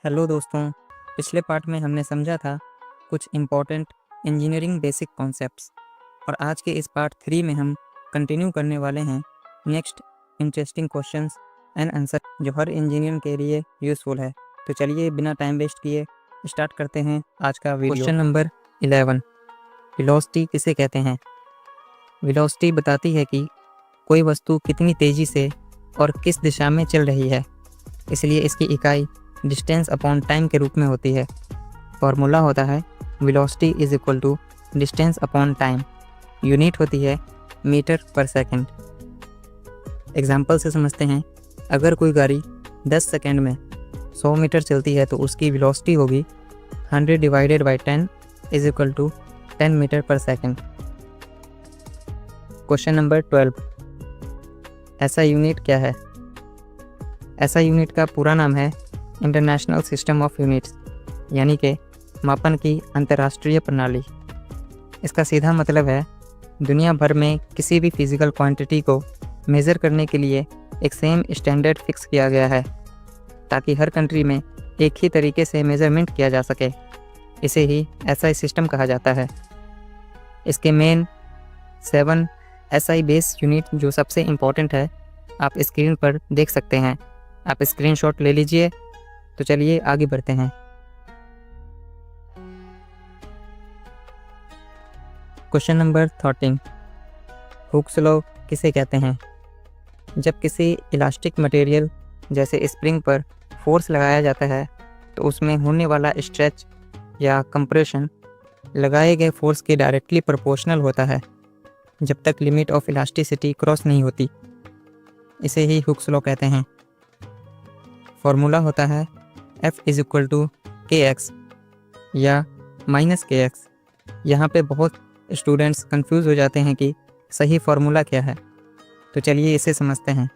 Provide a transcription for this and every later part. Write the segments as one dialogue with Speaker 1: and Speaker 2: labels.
Speaker 1: Hello दोस्तों। पिछले part में हमने समझा था कुछ इम्पोर्टेंट इंजीनियरिंग बेसिक कॉन्सेप्ट्स और आज के इस पार्ट 3 में हम कंटिन्यू करने वाले हैं next interesting questions and answer जो हर इंजीनियर के लिए यूज़फुल है। तो चलिए बिना टाइम वेस्ट किए स्टार्ट करते हैं आज का वीडियो। क्वेश्चन नंबर 11, वेलोसिटी किसे कहते हैं? वेलोसिटी बताती है कि कोई वस्तु कितनी तेज़ी से और किस दिशा में चल रही है, इसलिए इसकी इकाई डिस्टेंस अपॉन टाइम के रूप में होती है। फॉर्मूला होता है velocity is equal to distance upon time. Unit होती है मीटर पर सेकंड। एग्जाम्पल से समझते हैं, अगर कोई गाड़ी 10 सेकंड में 100 मीटर चलती है तो उसकी वेलोसिटी होगी 100 divided by 10 is equal to 10 metre per second. Question number 12, ऐसा यूनिट क्या है? ऐसा यूनिट का पूरा नाम है इंटरनेशनल सिस्टम ऑफ यूनिट्स, यानी कि मापन की अंतर्राष्ट्रीय प्रणाली। इसका सीधा मतलब है दुनिया भर में किसी भी फिजिकल क्वांटिटी को मेज़र करने के लिए एक सेम स्टैंडर्ड फिक्स किया गया है ताकि हर कंट्री में एक ही तरीके से मेज़रमेंट किया जा सके। इसे ही एसआई सिस्टम कहा जाता है। इसके मेन 7 एसआई बेस यूनिट जो सबसे इम्पोर्टेंट है आप स्क्रीन पर देख सकते हैं। आप स्क्रीनशॉट ले लीजिए। तो चलिए आगे बढ़ते हैं। क्वेश्चन नंबर 13, हुक्स लॉ किसे कहते हैं? जब किसी इलास्टिक मटेरियल जैसे स्प्रिंग पर फोर्स लगाया जाता है तो उसमें होने वाला स्ट्रेच या कंप्रेशन लगाए गए फोर्स के डायरेक्टली प्रोपोर्शनल होता है जब तक लिमिट ऑफ इलास्टिसिटी क्रॉस नहीं होती। इसे ही हुक्स लॉ कहते हैं। फॉर्मूला होता है F is equal to KX या माइनस KX। यहाँ पे बहुत स्टूडेंट्स कंफ्यूज हो जाते हैं कि सही फार्मूला क्या है, तो चलिए इसे समझते हैं।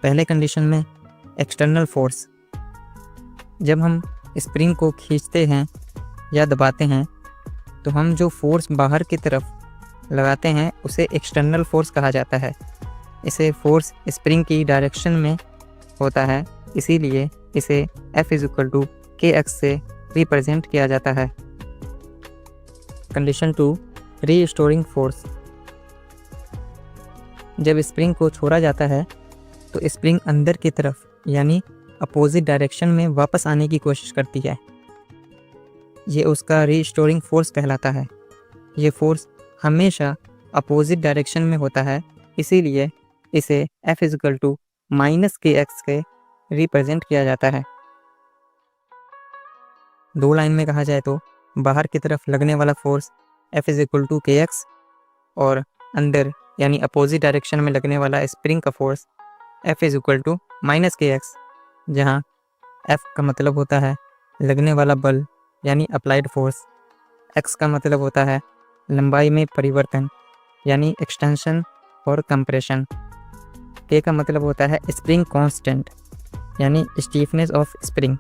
Speaker 1: पहले कंडीशन में एक्सटर्नल फोर्स, जब हम स्प्रिंग को खींचते हैं या दबाते हैं तो हम जो फोर्स बाहर की तरफ लगाते हैं उसे एक्सटर्नल फोर्स कहा जाता है। इसे फोर्स स्प्रिंग की डायरेक्शन में होता है, इसीलिए इसे F is equal to KX से रिप्रेजेंट किया जाता है। कंडीशन 2, रीस्टोरिंग फोर्स, जब स्प्रिंग को छोड़ा जाता है तो स्प्रिंग अंदर की तरफ यानी अपोजिट डायरेक्शन में वापस आने की कोशिश करती है। ये उसका रीस्टोरिंग फोर्स कहलाता है। ये फोर्स हमेशा अपोजिट डायरेक्शन में होता है, इसीलिए इसे F is equal to minus KX के रिप्रेजेंट किया जाता है। दो लाइन में कहा जाए तो बाहर की तरफ लगने वाला force F is equal to KX और अंदर यानी अपोजिट डायरेक्शन में लगने वाला स्प्रिंग का force F is equal to minus KX, जहाँ F का मतलब होता है लगने वाला बल यानी अप्लाइड फोर्स, X का मतलब होता है लंबाई में परिवर्तन यानी एक्सटेंशन और कंप्रेशन, K का मतलब होता है स्प्रिंग कांस्टेंट यानी stiffness of spring.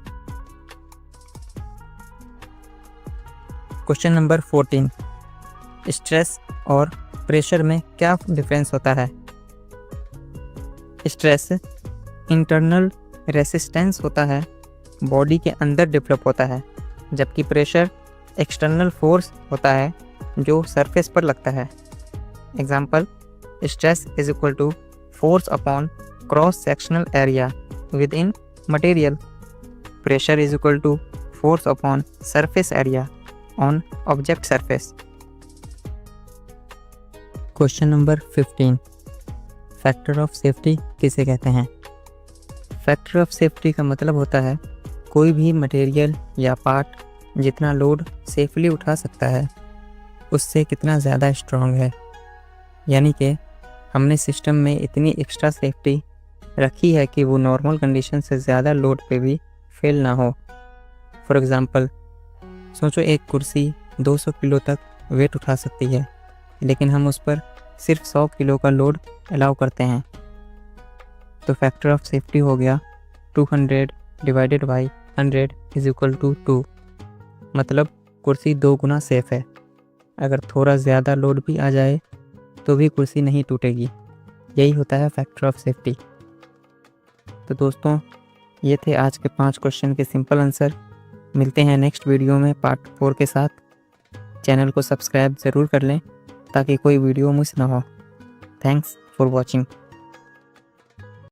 Speaker 1: Question number 14, stress और प्रेशर में क्या डिफरेंस होता है? स्ट्रेस इंटरनल रेसिस्टेंस होता है, बॉडी के अंदर डेवलप होता है, जबकि प्रेशर एक्सटर्नल फोर्स होता है जो सरफेस पर लगता है। Example, stress is equal to force upon cross sectional area within material. Pressure is equal to force upon surface area on object surface. Question number 15, factor of safety किसे कहते हैं? Factor of safety का मतलब होता है कोई भी material या पार्ट जितना लोड सेफली उठा सकता है उससे कितना ज़्यादा स्ट्रॉन्ग है, यानी कि हमने सिस्टम में इतनी एक्स्ट्रा सेफ्टी रखी है कि वो नॉर्मल कंडीशन से ज़्यादा लोड पे भी फेल ना हो। फॉर एग्ज़ाम्पल, सोचो एक कुर्सी 200 किलो तक वेट उठा सकती है, लेकिन हम उस पर सिर्फ 100 किलो का लोड अलाउ करते हैं, तो फैक्टर ऑफ सेफ्टी हो गया 200 divided by 100 is equal to 2। मतलब कुर्सी 2 गुना सेफ़ है। अगर थोड़ा ज़्यादा लोड भी आ जाए तो भी कुर्सी नहीं टूटेगी। यही होता है फैक्टर ऑफ सेफ्टी। तो दोस्तों ये थे आज के 5 क्वेश्चन के सिंपल आंसर। मिलते हैं नेक्स्ट वीडियो में पार्ट 4 के साथ। चैनल को सब्सक्राइब ज़रूर कर लें ताकि कोई वीडियो मिस ना हो। Thanks for watching.